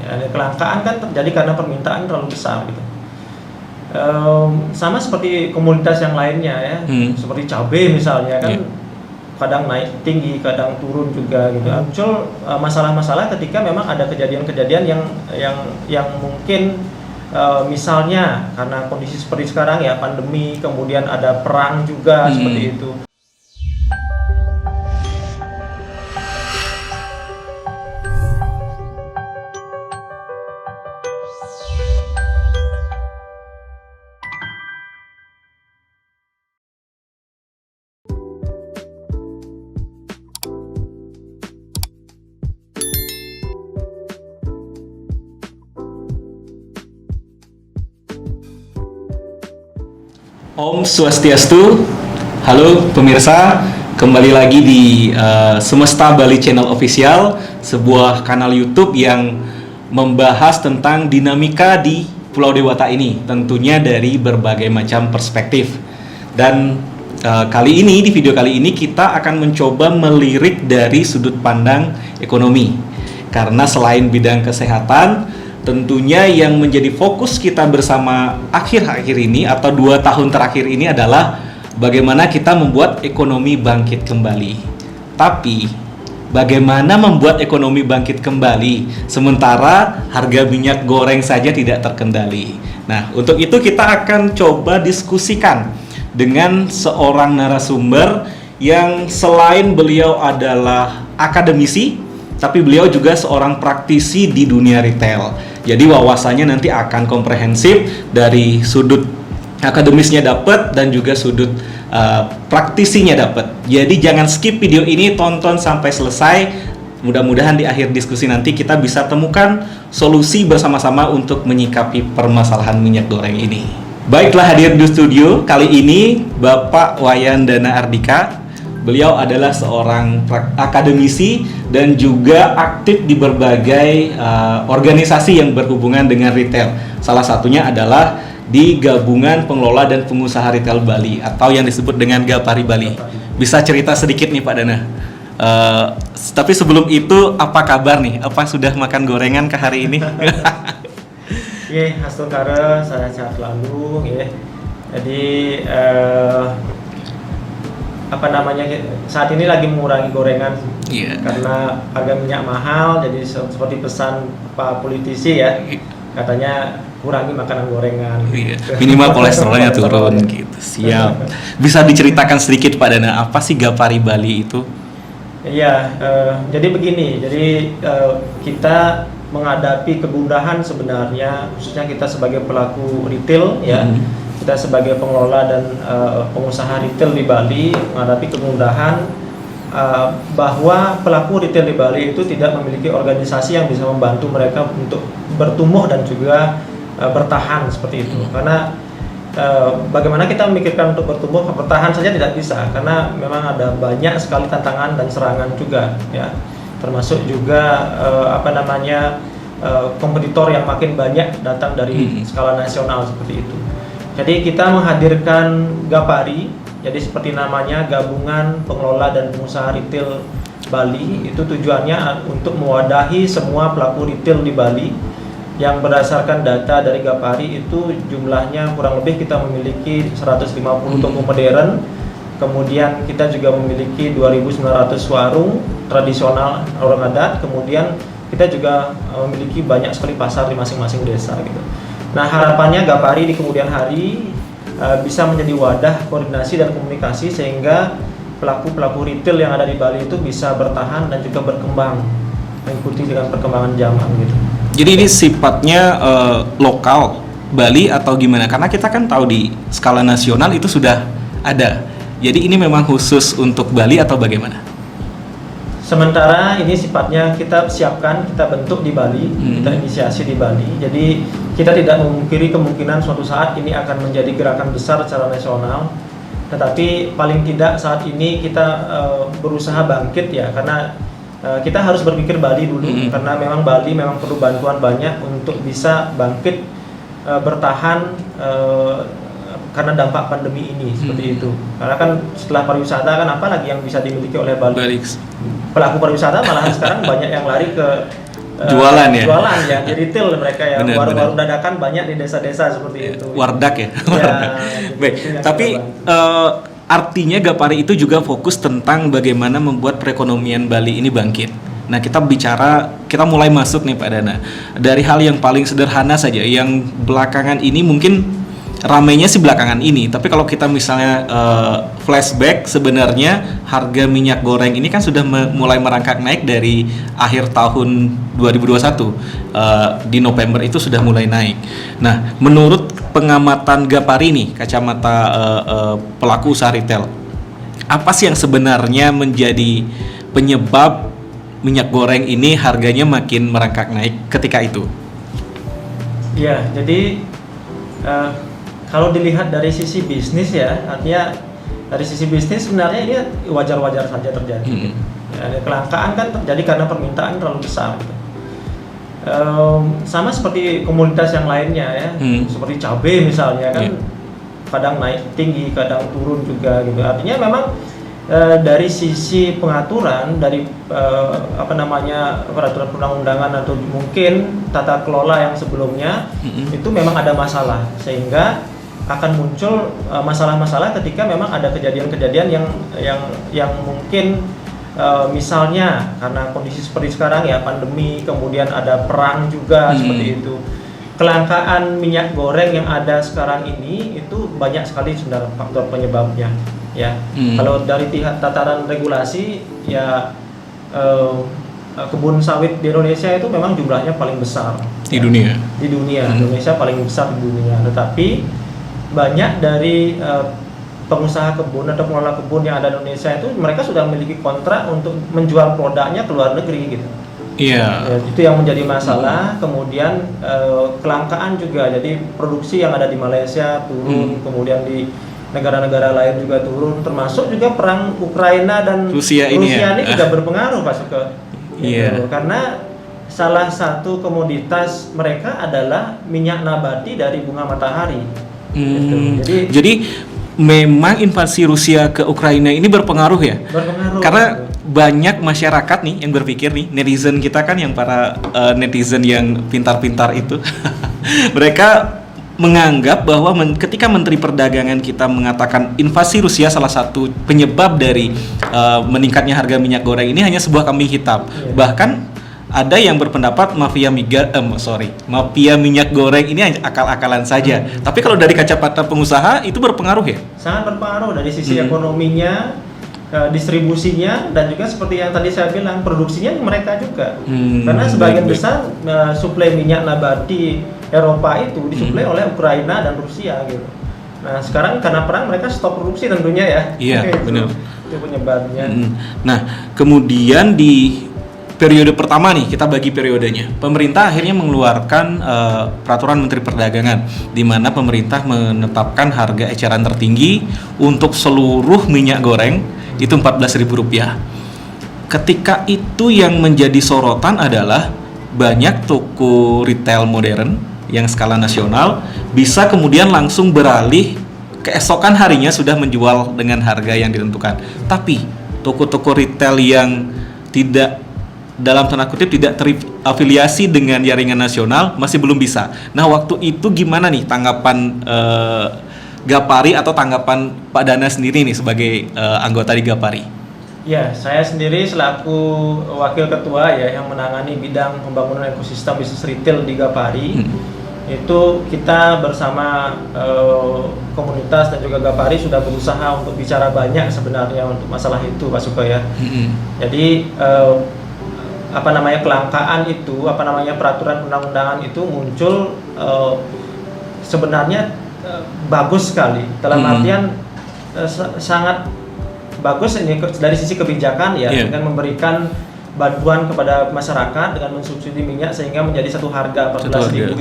Kelangkaan kan terjadi karena permintaan terlalu besar gitu. Sama seperti komoditas yang lainnya ya, seperti cabai misalnya kan, kadang naik tinggi, kadang turun juga gitu. Muncul masalah-masalah ketika memang ada kejadian-kejadian yang mungkin misalnya karena kondisi seperti sekarang ya, pandemi, kemudian ada perang juga seperti itu. Om Swastiastu, halo pemirsa, kembali lagi di Semesta Bali Channel Official, sebuah kanal YouTube yang membahas tentang dinamika di Pulau Dewata ini, tentunya dari berbagai macam perspektif. Dan kali ini, di video kali ini kita akan mencoba melirik dari sudut pandang ekonomi. Karena selain bidang kesehatan, tentunya yang menjadi fokus kita bersama akhir-akhir ini atau 2 tahun terakhir ini adalah bagaimana kita membuat ekonomi bangkit kembali. Tapi bagaimana membuat ekonomi bangkit kembali sementara harga minyak goreng saja tidak terkendali. Nah, untuk itu kita akan coba diskusikan dengan seorang narasumber yang selain beliau adalah akademisi, tapi beliau juga seorang praktisi di dunia retail. Jadi wawasannya nanti akan komprehensif, dari sudut akademisnya dapat dan juga sudut praktisinya dapat. Jadi jangan skip video ini, tonton sampai selesai. Mudah-mudahan di akhir diskusi nanti kita bisa temukan solusi bersama-sama untuk menyikapi permasalahan minyak goreng ini. Baiklah, hadir di studio kali ini Bapak Wayan Dana Ardika. Beliau adalah seorang akademisi dan juga aktif di berbagai organisasi yang berhubungan dengan retail. Salah satunya adalah di Gabungan Pengelola dan Pengusaha Retail Bali atau yang disebut dengan Gapari Bali. Bisa cerita sedikit nih Pak Dana? Tapi sebelum itu, apa kabar nih? Apa sudah makan gorengan ke hari ini? Hasto Kare, saya sehat selalu ya. Jadi saat ini lagi mengurangi gorengan karena harga minyak mahal. Jadi seperti pesan Pak politisi ya, katanya kurangi makanan gorengan. Minimal kolesterolnya turun gitu. Siap. Bisa diceritakan sedikit Pak Dana, apa sih Gapari Bali itu? Jadi begini. Jadi kita menghadapi kegundahan sebenarnya, khususnya kita sebagai pelaku retail ya. Kita sebagai pengelola dan pengusaha retail di Bali menghadapi kemudahan bahwa pelaku retail di Bali itu tidak memiliki organisasi yang bisa membantu mereka untuk bertumbuh dan juga bertahan seperti itu. Karena bagaimana kita memikirkan untuk bertumbuh, bertahan saja tidak bisa, karena memang ada banyak sekali tantangan dan serangan juga ya. Termasuk juga kompetitor yang makin banyak datang dari skala nasional seperti itu. Jadi kita menghadirkan Gapari, jadi seperti namanya Gabungan Pengelola dan Pengusaha Retail Bali. Itu tujuannya untuk mewadahi semua pelaku retail di Bali yang berdasarkan data dari Gapari itu jumlahnya kurang lebih kita memiliki 150 toko modern. Kemudian kita juga memiliki 2.900 warung tradisional orang adat. Kemudian kita juga memiliki banyak sekali pasar di masing-masing desa gitu. Nah, harapannya Gapari di kemudian hari bisa menjadi wadah koordinasi dan komunikasi sehingga pelaku-pelaku retail yang ada di Bali itu bisa bertahan dan juga berkembang mengikuti dengan perkembangan zaman gitu. Jadi ini sifatnya lokal Bali atau gimana? Karena kita kan tahu di skala nasional itu sudah ada. Jadi ini memang khusus untuk Bali atau bagaimana? Sementara ini sifatnya kita siapkan, kita bentuk di Bali, kita inisiasi di Bali. Jadi kita tidak memungkiri kemungkinan suatu saat ini akan menjadi gerakan besar secara nasional. Tetapi paling tidak saat ini kita berusaha bangkit ya, karena kita harus berpikir Bali dulu, karena memang Bali memang perlu bantuan banyak untuk bisa bangkit bertahan karena dampak pandemi ini seperti itu. Karena kan setelah pariwisata kan apa lagi yang bisa dimiliki oleh Bali? Pelaku pariwisata malahan sekarang banyak yang lari ke jualan ya. Jualan ya, di retail mereka ya. Benar, Warung-warung dadakan banyak di desa-desa seperti itu. Wardak ya. Ya, Baik, itu yang tapi kita bantu. artinya Gapari itu juga fokus tentang bagaimana membuat perekonomian Bali ini bangkit. Nah, kita mulai masuk nih Pak Dana. Dari hal yang paling sederhana saja, yang belakangan ini mungkin ramainya sih belakangan ini, tapi kalau kita misalnya flashback, sebenarnya harga minyak goreng ini kan sudah mulai merangkak naik dari akhir tahun 2021. Di November itu sudah mulai naik. Nah, menurut pengamatan Gapari nih, kacamata pelaku usaha retail, apa sih yang sebenarnya menjadi penyebab minyak goreng ini harganya makin merangkak naik ketika itu? Ya, jadi kalau dilihat dari sisi bisnis ya, artinya dari sisi bisnis sebenarnya ini wajar-wajar saja terjadi. Ya, kelangkaan kan terjadi karena permintaan terlalu besar. Gitu. Sama seperti komoditas yang lainnya ya, seperti cabai misalnya kan, kadang naik tinggi, kadang turun juga gitu. Artinya memang dari sisi pengaturan dari peraturan perundang-undangan atau mungkin tata kelola yang sebelumnya itu memang ada masalah, sehingga akan muncul masalah-masalah ketika memang ada kejadian-kejadian yang mungkin misalnya karena kondisi seperti sekarang ya, pandemi, kemudian ada perang juga seperti itu. Kelangkaan minyak goreng yang ada sekarang ini itu banyak sekali sebenarnya faktor penyebabnya ya. Kalau dari tataran regulasi ya, kebun sawit di Indonesia itu memang jumlahnya paling besar di dunia. Di dunia, Indonesia paling besar di dunia. Tetapi banyak dari pengusaha kebun atau pengelola kebun yang ada di Indonesia itu mereka sudah memiliki kontrak untuk menjual produknya ke luar negeri gitu. Iya. Ya, itu yang menjadi masalah. Kemudian kelangkaan juga. Jadi produksi yang ada di Malaysia turun, kemudian di negara-negara lain juga turun, termasuk juga perang Ukraina dan Rusia ini juga berpengaruh Pak Suko. Gitu. Karena salah satu komoditas mereka adalah minyak nabati dari bunga matahari. Gitu. Jadi memang invasi Rusia ke Ukraina ini berpengaruh ya? Berpengaruh. Karena banyak masyarakat nih yang berpikir nih, netizen kita kan yang para netizen yang pintar-pintar itu, mereka menganggap bahwa ketika Menteri Perdagangan kita mengatakan invasi Rusia salah satu penyebab dari meningkatnya harga minyak goreng ini hanya sebuah kambing hitam. Bahkan ada yang berpendapat mafia minyak goreng ini hanya akal-akalan saja. Tapi kalau dari kacamata pengusaha itu berpengaruh ya? Sangat berpengaruh dari sisi ekonominya, distribusinya, dan juga seperti yang tadi saya bilang, produksinya mereka juga. Karena sebagian besar suplai minyak nabati Eropa itu disuplai oleh Ukraina dan Rusia gitu. Nah sekarang karena perang mereka stop produksi tentunya ya. Iya, benar. Itu penyebabnya. Nah kemudian di periode pertama nih, kita bagi periodenya. Pemerintah akhirnya mengeluarkan peraturan Menteri Perdagangan, di mana pemerintah menetapkan harga eceran tertinggi untuk seluruh minyak goreng itu Rp14.000. Ketika itu yang menjadi sorotan adalah banyak toko retail modern yang skala nasional bisa kemudian langsung beralih keesokan harinya sudah menjual dengan harga yang ditentukan. Tapi toko-toko retail yang tidak, dalam tanda kutip, tidak terafiliasi dengan jaringan nasional masih belum bisa. Nah waktu itu gimana nih tanggapan Gapari atau tanggapan Pak Dana sendiri nih sebagai anggota di Gapari? Ya, saya sendiri selaku wakil ketua ya yang menangani bidang pembangunan ekosistem bisnis retail di Gapari. Itu kita bersama komunitas dan juga Gapari sudah berusaha untuk bicara banyak sebenarnya untuk masalah itu Pak Suko ya. Jadi kelangkaan itu, peraturan undang-undangan itu muncul sebenarnya bagus sekali, dalam artian sangat bagus ini dari sisi kebijakan ya, dengan memberikan bantuan kepada masyarakat dengan mensubsidi minyak sehingga menjadi satu harga 14.000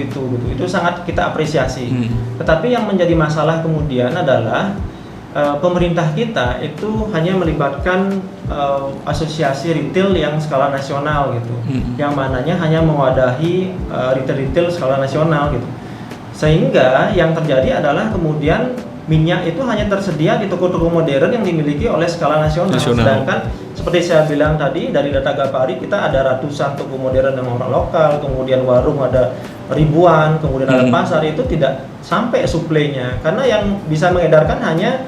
itu sangat kita apresiasi. Tetapi yang menjadi masalah kemudian adalah pemerintah kita itu hanya melibatkan asosiasi retail yang skala nasional gitu, yang mananya hanya mewadahi retail skala nasional gitu, sehingga yang terjadi adalah kemudian minyak itu hanya tersedia di toko-toko modern yang dimiliki oleh skala nasional. Sedangkan seperti saya bilang tadi, dari data Gapari kita ada ratusan toko modern yang orang lokal, kemudian warung ada ribuan, kemudian ada pasar, itu tidak sampai suplainya karena yang bisa mengedarkan hanya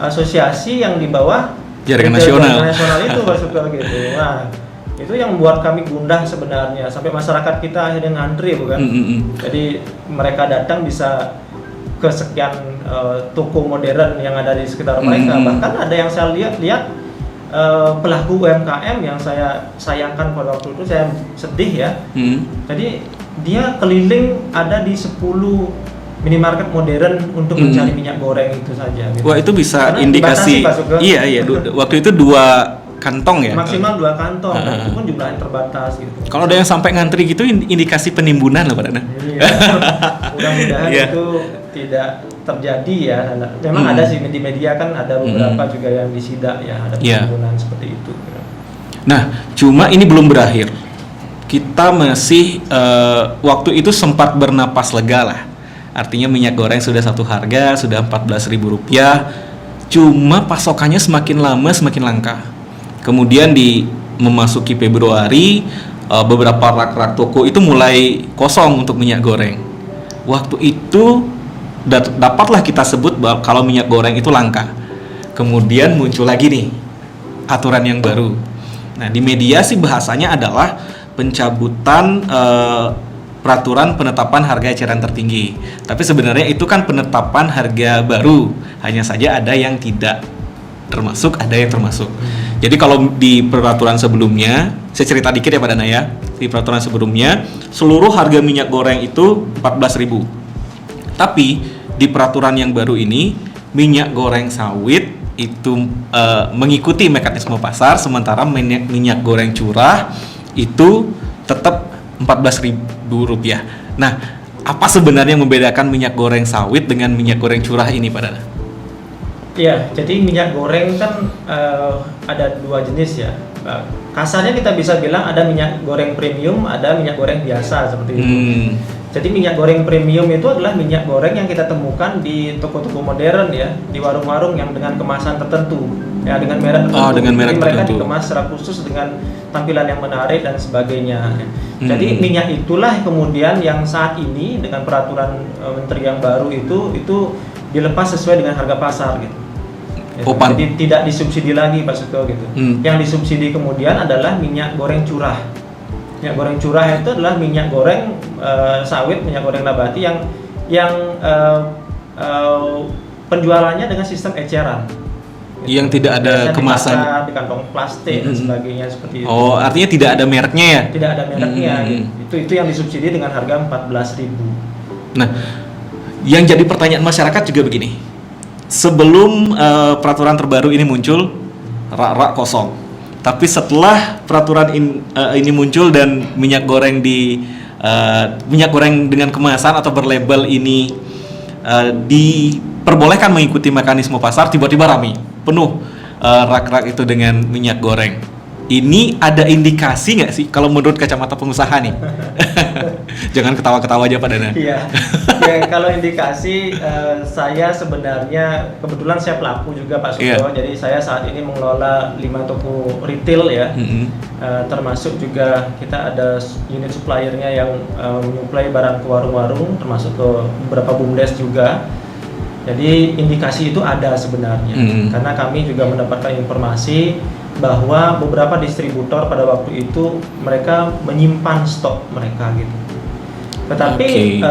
asosiasi yang di bawah jaringan nasional itu masuk gitu. Nah, itu yang membuat kami gundah sebenarnya, sampai masyarakat kita akhirnya ngantri bukan. Jadi mereka datang bisa ke sekian toko modern yang ada di sekitar mereka. Bahkan ada yang saya lihat pelaku UMKM yang saya sayangkan pada waktu itu, saya sedih ya. Jadi dia keliling ada di 10 minimarket modern untuk mencari minyak goreng itu saja gitu. Wah, itu bisa karena indikasi. Iya, waktu itu 2 kantong ya. Maksimal 2 kantong, dan itu pun jumlahnya terbatas gitu. Kalau ada yang sampai ngantri gitu, indikasi penimbunan loh Pak Dana. Iya. Mudah-mudahan itu tidak terjadi ya. Memang ada sih di media kan ada beberapa juga yang disidak ya, ada penimbunan seperti itu. Nah, cuma ini belum berakhir. Kita masih waktu itu sempat bernapas lega lah. Artinya minyak goreng sudah satu harga, sudah Rp14.000. Cuma pasokannya semakin lama semakin langka. Kemudian memasuki Februari, beberapa rak-rak toko itu mulai kosong untuk minyak goreng. Waktu itu dapatlah kita sebut bahwa kalau minyak goreng itu langka. Kemudian muncul lagi nih aturan yang baru. Nah, di media sih bahasanya adalah pencabutan peraturan penetapan harga eceran tertinggi. Tapi sebenarnya itu kan penetapan harga baru. Hanya saja ada yang tidak termasuk, ada yang termasuk. Jadi kalau di peraturan sebelumnya, saya cerita dikit ya Pak Dana ya. Di peraturan sebelumnya, seluruh harga minyak goreng itu Rp14.000. Tapi di peraturan yang baru ini, minyak goreng sawit itu mengikuti mekanisme pasar, sementara minyak goreng curah itu tetap Rp14.000. Nah, apa sebenarnya yang membedakan minyak goreng sawit dengan minyak goreng curah ini Pak Dana? Iya, jadi minyak goreng kan ada 2 jenis ya. Kasarnya kita bisa bilang ada minyak goreng premium, ada minyak goreng biasa seperti itu. Jadi minyak goreng premium itu adalah minyak goreng yang kita temukan di toko-toko modern ya, di warung-warung yang dengan kemasan tertentu, ya dengan merek tertentu. Dengan merek jadi mereka tertentu. dikemas secara khusus dengan tampilan yang menarik dan sebagainya. Jadi minyak itulah kemudian yang saat ini dengan peraturan menteri yang baru itu dilepas sesuai dengan harga pasar gitu. Jadi tidak disubsidi lagi Pak Suto gitu. Yang disubsidi kemudian adalah minyak goreng curah. Minyak goreng curah itu adalah minyak goreng sawit, minyak goreng nabati yang penjualannya dengan sistem eceran. Yang tidak ada kemasan di kantong plastik dan sebagainya seperti itu. Oh, artinya tidak ada mereknya ya? Tidak ada mereknya. Gitu. Itu yang disubsidi dengan harga Rp14.000. Nah, yang jadi pertanyaan masyarakat juga begini. Sebelum peraturan terbaru ini muncul, rak-rak kosong. Tapi setelah peraturan ini muncul dan minyak goreng minyak goreng dengan kemasan atau berlabel ini diperbolehkan mengikuti mekanisme pasar, tiba-tiba ramai, penuh rak-rak itu dengan minyak goreng. Ini ada indikasi nggak sih kalau menurut kacamata pengusaha nih? Jangan ketawa-ketawa aja Pak Dana. Iya. Ya, kalau indikasi saya sebenarnya kebetulan saya pelaku juga Pak Suto. Jadi saya saat ini mengelola 5 toko retail ya. Termasuk juga kita ada unit suppliernya yang menyuplai barang ke warung-warung, termasuk ke beberapa BUMDes juga. Jadi indikasi itu ada sebenarnya. Karena kami juga mendapatkan informasi bahwa beberapa distributor pada waktu itu mereka menyimpan stok mereka gitu. Tetapi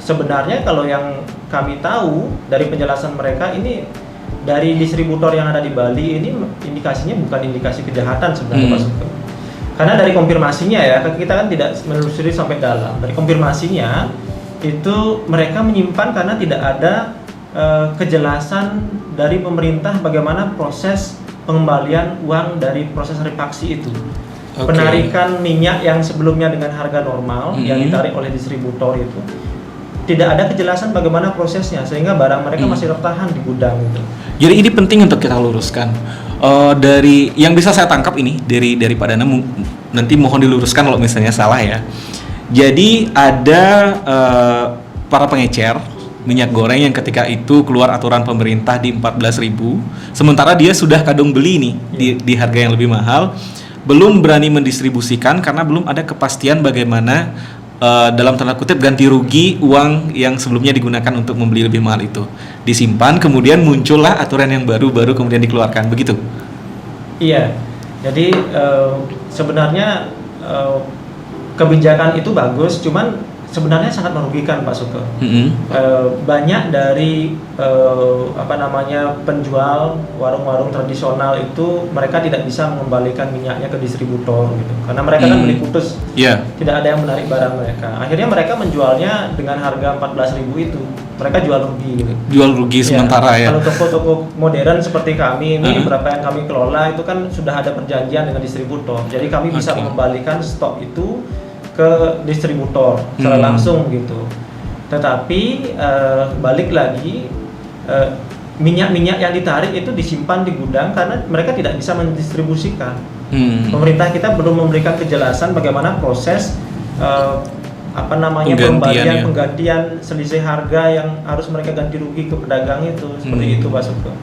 sebenarnya kalau yang kami tahu dari penjelasan mereka ini dari distributor yang ada di Bali ini indikasinya bukan indikasi kejahatan sebenarnya Pak Sugeng. Karena dari konfirmasinya ya, kita kan tidak menelusuri sampai dalam. Dari konfirmasinya itu mereka menyimpan karena tidak ada kejelasan dari pemerintah bagaimana proses pengembalian uang dari proses repaksi itu. Penarikan minyak yang sebelumnya dengan harga normal yang ditarik oleh distributor itu tidak ada kejelasan bagaimana prosesnya sehingga barang mereka masih tertahan di gudang itu. Jadi ini penting untuk kita luruskan. Dari yang bisa saya tangkap ini dari Pak Dana, nanti mohon diluruskan kalau misalnya salah ya. Jadi ada para pengecer minyak goreng yang ketika itu keluar aturan pemerintah di 14.000, sementara dia sudah kadung beli nih di harga yang lebih mahal, belum berani mendistribusikan karena belum ada kepastian bagaimana dalam tanda kutip ganti rugi uang yang sebelumnya digunakan untuk membeli lebih mahal itu disimpan, kemudian muncullah aturan yang baru kemudian dikeluarkan, begitu? Iya, jadi sebenarnya kebijakan itu bagus, cuman sebenarnya sangat merugikan Pak Suke. Banyak dari penjual warung-warung tradisional itu mereka tidak bisa mengembalikan minyaknya ke distributor gitu, karena mereka kan beli putus, tidak ada yang menarik barang mereka. Akhirnya mereka menjualnya dengan harga 14.000 itu, mereka jual rugi gitu. Jual rugi sementara ya. Kalau toko-toko modern seperti kami ini, beberapa yang kami kelola itu kan sudah ada perjanjian dengan distributor, jadi kami bisa mengembalikan stok itu ke distributor secara langsung gitu. Tetapi balik lagi, minyak-minyak yang ditarik itu disimpan di gudang karena mereka tidak bisa mendistribusikan. Pemerintah kita belum memberikan kejelasan bagaimana proses penggantian selisih harga yang harus mereka ganti rugi ke pedagang itu, seperti itu Pak Suke.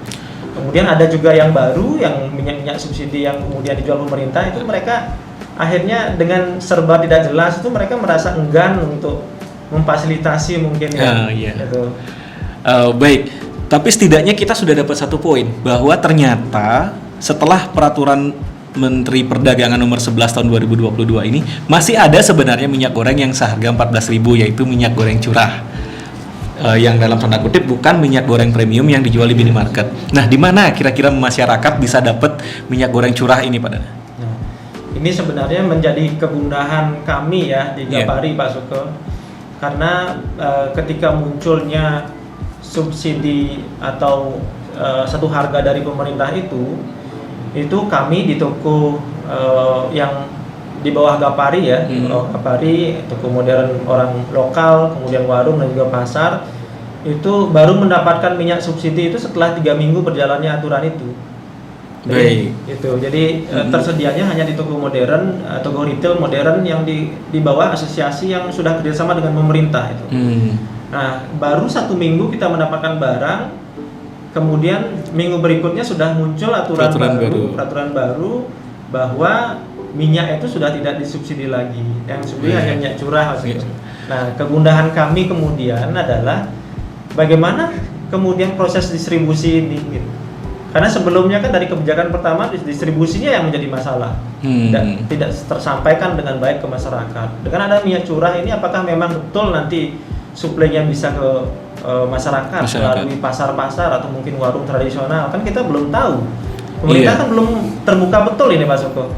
Kemudian ada juga yang baru, yang minyak-minyak subsidi yang kemudian dijual pemerintah itu, mereka akhirnya dengan serba tidak jelas itu mereka merasa enggan untuk memfasilitasi mungkin gitu. Baik, tapi setidaknya kita sudah dapat satu poin bahwa ternyata setelah peraturan Menteri Perdagangan nomor 11 tahun 2022 ini masih ada sebenarnya minyak goreng yang seharga 14.000, yaitu minyak goreng curah. Yang dalam tanda kutip bukan minyak goreng premium yang dijual di minimarket. Nah, di mana kira-kira masyarakat bisa dapat minyak goreng curah ini, Pak Dana? Ini sebenarnya menjadi kegundahan kami ya di Gapari Pak Suke, karena ketika munculnya subsidi atau satu harga dari pemerintah itu kami di toko yang di bawah Gapari ya, Gapari, toko modern orang lokal, kemudian warung dan juga pasar, itu baru mendapatkan minyak subsidi itu setelah 3 minggu berjalannya aturan itu. Jadi tersedianya hanya di toko modern, toko retail modern yang di bawah asosiasi yang sudah kerjasama dengan pemerintah itu. Nah, baru 1 minggu kita mendapatkan barang, kemudian minggu berikutnya sudah muncul peraturan baru bahwa minyak itu sudah tidak disubsidi lagi, yang subsidi hanya minyak curah. Nah, kegundahan kami kemudian adalah bagaimana kemudian proses distribusi ini gitu. Karena sebelumnya kan dari kebijakan pertama distribusinya yang menjadi masalah, dan tidak tersampaikan dengan baik ke masyarakat. Dengan ada minyak curah ini, apakah memang betul nanti suplainya bisa ke masyarakat melalui pasar-pasar atau mungkin warung tradisional? Kan kita belum tahu. Pemerintah kan belum terbuka betul ini Pak Suke.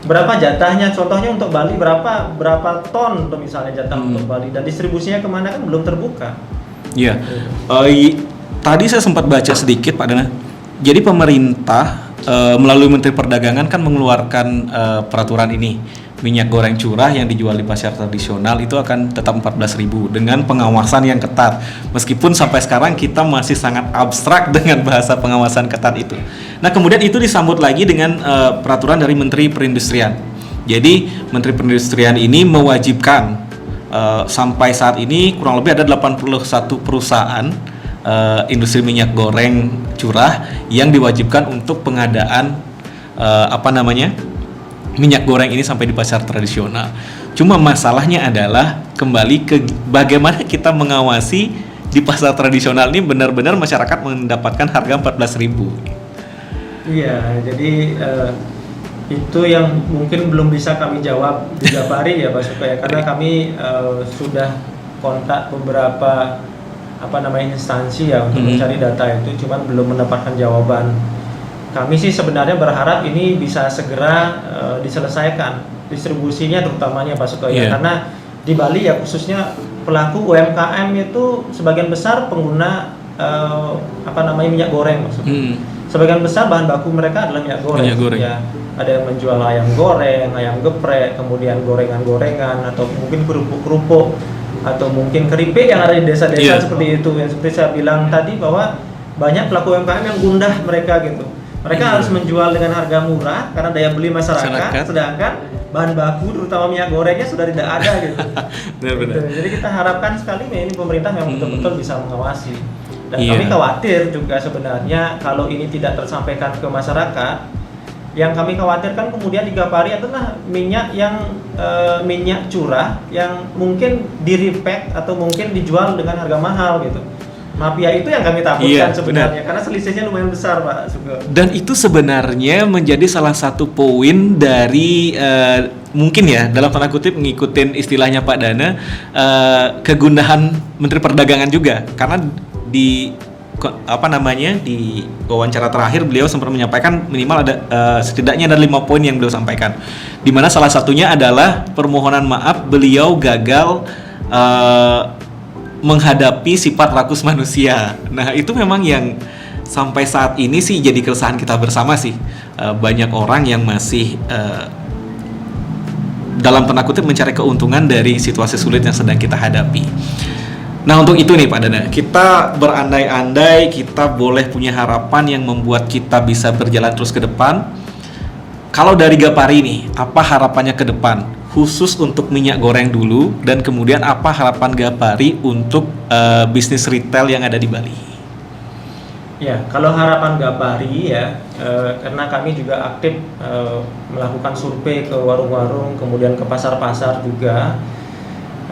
Berapa jatahnya? Contohnya untuk Bali berapa ton untuk misalnya jatah untuk Bali, dan distribusinya kemana kan belum terbuka. Iya. Tadi saya sempat baca sedikit Pak Dana. Jadi pemerintah melalui Menteri Perdagangan kan mengeluarkan peraturan ini, minyak goreng curah yang dijual di pasar tradisional itu akan tetap 14.000 dengan pengawasan yang ketat. Meskipun sampai sekarang kita masih sangat abstrak dengan bahasa pengawasan ketat itu. Nah, kemudian itu disambut lagi dengan peraturan dari Menteri Perindustrian. Jadi Menteri Perindustrian ini mewajibkan sampai saat ini kurang lebih ada 81 perusahaan industri minyak goreng curah yang diwajibkan untuk pengadaan minyak goreng ini sampai di pasar tradisional. Cuma masalahnya adalah kembali ke bagaimana kita mengawasi di pasar tradisional ini benar-benar masyarakat mendapatkan harga 14.000. Iya, jadi itu yang mungkin belum bisa kami jawab di Gapari ya Pak Suke ya, karena kami sudah kontak beberapa instansi ya untuk mencari data itu, cuman belum mendapatkan jawaban. Kami sih sebenarnya berharap ini bisa segera diselesaikan distribusinya, terutamanya Pak Suke ya, karena di Bali ya khususnya pelaku UMKM itu sebagian besar pengguna minyak goreng maksudnya. Sebagian besar bahan baku mereka adalah minyak goreng. Ya, ada yang menjual ayam goreng, ayam geprek, kemudian gorengan-gorengan, atau mungkin kerupuk-kerupuk, atau mungkin keripik yang ada di desa-desa seperti itu. Yang seperti saya bilang tadi, bahwa banyak pelaku UMKM yang gundah mereka gitu. Mereka harus menjual dengan harga murah karena daya beli masyarakat. Sedangkan bahan baku terutama minyak gorengnya sudah tidak ada gitu. Benar-benar. Gitu. Jadi kita harapkan sekali ini pemerintah memang betul-betul bisa mengawasi. Dan Iya. kami khawatir juga sebenarnya kalau ini tidak tersampaikan ke masyarakat, yang kami khawatirkan kemudian di Gapari adalah minyak yang minyak curah yang mungkin di-repack atau mungkin dijual dengan harga mahal gitu. Mafia itu yang kami takutkan Iya, sebenarnya karena selisihnya lumayan besar, Pak Sugeng. Dan itu sebenarnya menjadi salah satu poin dari mungkin ya dalam tanda kutip ngikutin istilahnya Pak Dana, kegundahan Menteri Perdagangan juga, karena di di wawancara terakhir beliau sempat menyampaikan minimal ada setidaknya ada 5 poin yang beliau sampaikan, di mana salah satunya adalah permohonan maaf beliau gagal menghadapi sifat rakus manusia. Nah itu memang yang sampai saat ini sih jadi keresahan kita bersama sih. Banyak orang yang masih dalam tanda kutip mencari keuntungan dari situasi sulit yang sedang kita hadapi. Nah untuk itu nih Pak Dana, kita berandai-andai kita boleh punya harapan yang membuat kita bisa berjalan terus ke depan. Kalau dari Gapari nih, apa harapannya ke depan? Khusus untuk minyak goreng dulu, dan kemudian apa harapan Gapari untuk bisnis retail yang ada di Bali? Ya, kalau harapan Gapari ya, karena kami juga aktif melakukan survei ke warung-warung, kemudian ke pasar-pasar juga.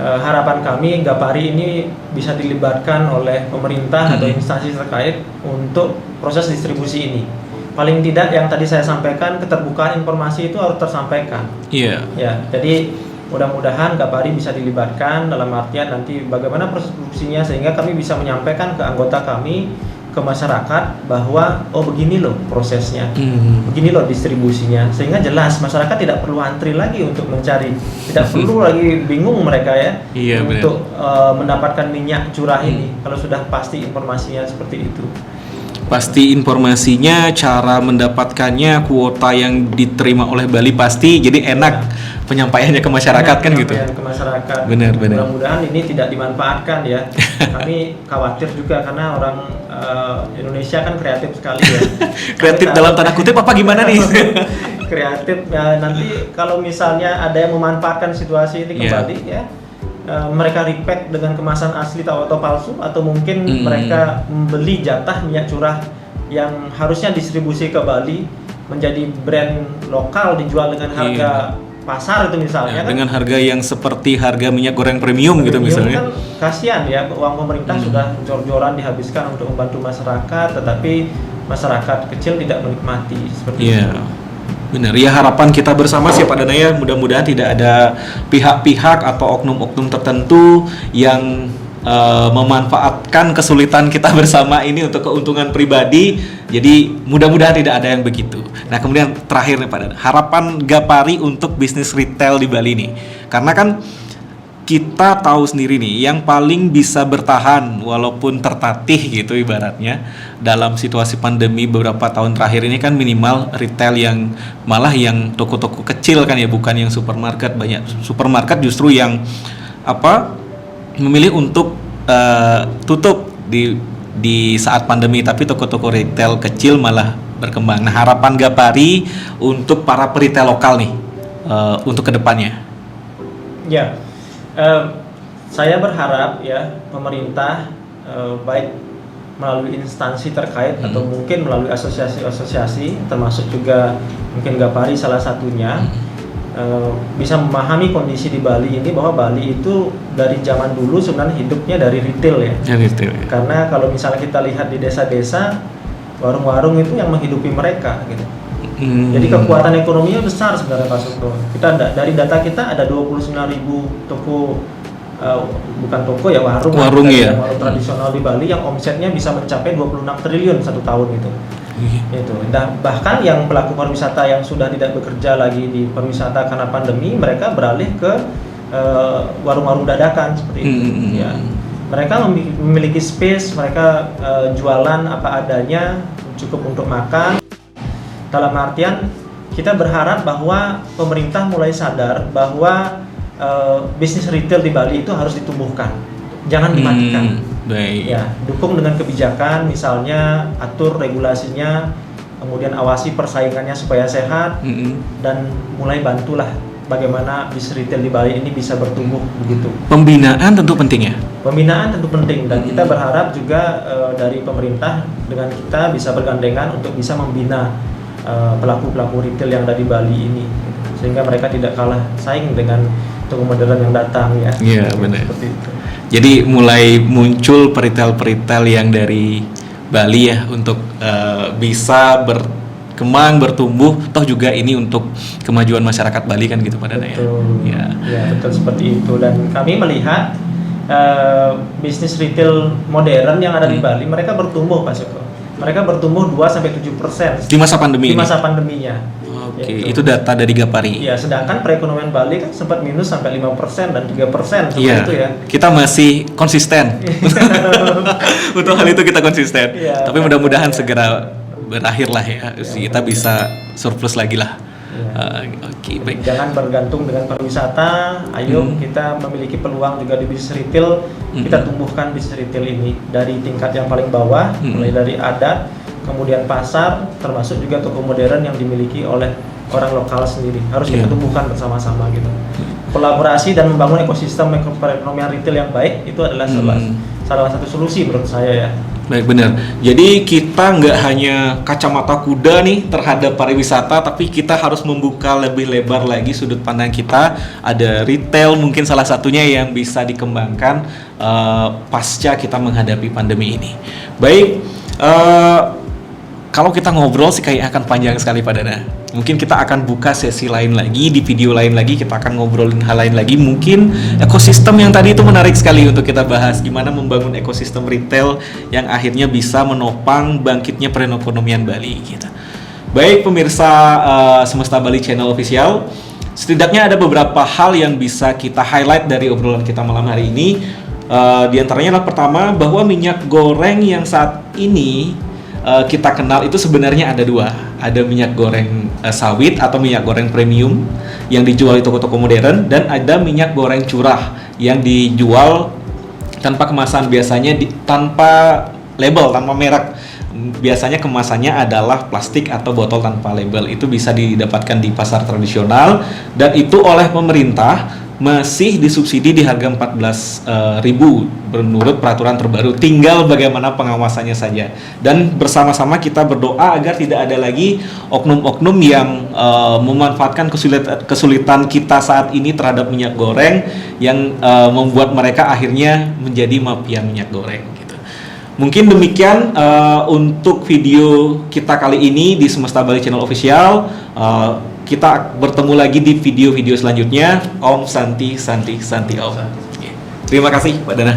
Harapan kami Gapari ini bisa dilibatkan oleh pemerintah atau instansi terkait untuk proses distribusi ini. Paling tidak yang tadi saya sampaikan, keterbukaan informasi itu harus tersampaikan. Iya. Ya, jadi mudah-mudahan Gapari bisa dilibatkan dalam artian nanti bagaimana proses produksinya sehingga kami bisa menyampaikan ke anggota kami, ke masyarakat bahwa oh begini loh prosesnya, begini loh distribusinya, sehingga jelas masyarakat tidak perlu antri lagi untuk mencari, tidak perlu lagi bingung mereka ya untuk mendapatkan minyak curah ini kalau sudah pasti informasinya seperti itu. Pasti informasinya, cara mendapatkannya, kuota yang diterima oleh Bali pasti, jadi enak penyampaiannya ke masyarakat kan gitu. Ke masyarakat. Benar. Mudah-mudahan ini tidak dimanfaatkan ya. Kami khawatir juga karena orang Indonesia kan kreatif sekali ya. Kreatif dalam tanda kutip apa gimana nih? Kreatif ya, nanti kalau misalnya ada yang memanfaatkan situasi ini kembali ya. Mereka repack dengan kemasan asli atau palsu, atau mungkin mereka membeli jatah minyak curah yang harusnya distribusi ke Bali menjadi brand lokal dijual dengan harga pasar itu misalnya kan, dengan harga yang seperti harga minyak goreng premium gitu misalnya. Kan kasihan ya, uang pemerintah sudah jor-joran dihabiskan untuk membantu masyarakat, tetapi masyarakat kecil tidak menikmati seperti itu. Benar, ya harapan kita bersama sih Pak Dana ya, mudah-mudahan tidak ada pihak-pihak atau oknum-oknum tertentu yang memanfaatkan kesulitan kita bersama ini untuk keuntungan pribadi. Jadi mudah-mudahan tidak ada yang begitu. Nah kemudian terakhir nih Pak Dana, harapan Gapari untuk bisnis retail di Bali nih, karena kan kita tahu sendiri nih, yang paling bisa bertahan walaupun tertatih gitu ibaratnya dalam situasi pandemi beberapa tahun terakhir ini kan minimal retail yang malah yang toko-toko kecil kan ya, bukan yang supermarket. Banyak supermarket justru yang memilih untuk tutup di saat pandemi, tapi toko-toko retail kecil malah berkembang. Nah harapan Gapari untuk para peritel lokal nih untuk kedepannya? Ya. Saya berharap ya pemerintah baik melalui instansi terkait atau mungkin melalui asosiasi-asosiasi, termasuk juga mungkin Gapari salah satunya, bisa memahami kondisi di Bali ini, bahwa Bali itu dari zaman dulu sebenarnya hidupnya dari retail ya. Karena kalau misalnya kita lihat di desa-desa, warung-warung itu yang menghidupi mereka gitu. Jadi kekuatan ekonominya besar sebenarnya Pak Sugeng. Kita dari data kita ada 29.000 toko, bukan toko ya, warung ya, warung tradisional di Bali yang omsetnya bisa mencapai 26 triliun satu tahun gitu. Itu. Dan bahkan yang pelaku pariwisata yang sudah tidak bekerja lagi di pariwisata karena pandemi, mereka beralih ke warung-warung dadakan seperti itu. Ya. Mereka memiliki space, mereka jualan apa adanya, cukup untuk makan. Dalam artian kita berharap bahwa pemerintah mulai sadar bahwa bisnis retail di Bali itu harus ditumbuhkan, jangan dimatikan. Ya, dukung dengan kebijakan, misalnya atur regulasinya, kemudian awasi persaingannya supaya sehat, dan mulai bantulah bagaimana bisnis retail di Bali ini bisa bertumbuh begitu. Pembinaan tentu penting ya. Pembinaan tentu penting, dan kita berharap juga dari pemerintah dengan kita bisa bergandengan untuk bisa membina pelaku-pelaku retail yang ada di Bali ini, sehingga mereka tidak kalah saing dengan toko modern yang datang ya. Iya, benar. Seperti itu. Jadi mulai muncul peritel-peritel yang dari Bali ya untuk bisa berkembang, bertumbuh. Toh juga ini untuk kemajuan masyarakat Bali kan gitu Pak Dana ya. Ya, betul seperti itu. Dan kami melihat bisnis retail modern yang ada di Bali, mereka bertumbuh Pak Syukur. Mereka bertumbuh 2-7% Di masa pandemi di masa ini? pandeminya. Oke, itu data dari Gapari. Ya, sedangkan perekonomian Bali kan sempat minus sampai 5% dan 3% seperti Iya, itu ya. kita masih konsisten. Untuk hal itu kita konsisten. Iya, Tapi mudah-mudahan ya. segera berakhir lah ya. Kita bisa surplus lagi lah. Ya. Oke, baik. Jangan bergantung dengan pariwisata. Ayo kita memiliki peluang juga di bisnis retail. Kita tumbuhkan bisnis retail ini dari tingkat yang paling bawah, mulai dari adat, kemudian pasar, termasuk juga toko modern yang dimiliki oleh orang lokal sendiri. Harus kita tumbuhkan bersama-sama gitu. Kolaborasi dan membangun ekosistem perekonomian retail yang baik itu adalah salah satu solusi menurut saya ya. Baik, benar. Jadi kita nggak hanya kacamata kuda nih terhadap pariwisata, tapi kita harus membuka lebih lebar lagi sudut pandang kita. Ada retail mungkin salah satunya yang bisa dikembangkan pasca kita menghadapi pandemi ini. Baik, kalau kita ngobrol sih kayak akan panjang sekali Pak Dana. Mungkin kita akan buka sesi lain lagi, di video lain lagi kita akan ngobrolin hal lain lagi. Mungkin ekosistem yang tadi itu menarik sekali untuk kita bahas, gimana membangun ekosistem retail yang akhirnya bisa menopang bangkitnya perekonomian Bali gitu. Baik pemirsa Semesta Bali Channel Official, setidaknya ada beberapa hal yang bisa kita highlight dari obrolan kita malam hari ini. Di antaranya adalah pertama, bahwa minyak goreng yang saat ini kita kenal itu sebenarnya ada dua. Ada minyak goreng sawit atau minyak goreng premium yang dijual di toko-toko modern, dan ada minyak goreng curah yang dijual tanpa kemasan, biasanya tanpa label, tanpa merek. Biasanya kemasannya adalah plastik atau botol tanpa label. Itu bisa didapatkan di pasar tradisional, dan itu oleh pemerintah masih disubsidi di harga 14.000 menurut peraturan terbaru. Tinggal bagaimana pengawasannya saja. Dan bersama-sama kita berdoa agar tidak ada lagi oknum-oknum yang memanfaatkan kesulitan kita saat ini terhadap minyak goreng yang membuat mereka akhirnya menjadi mafia minyak goreng gitu. Mungkin demikian untuk video kita kali ini di Semesta Bali Channel Official. Kita bertemu lagi di video-video selanjutnya. Om Santi Santi Santi Om. Terima kasih Pak Dana.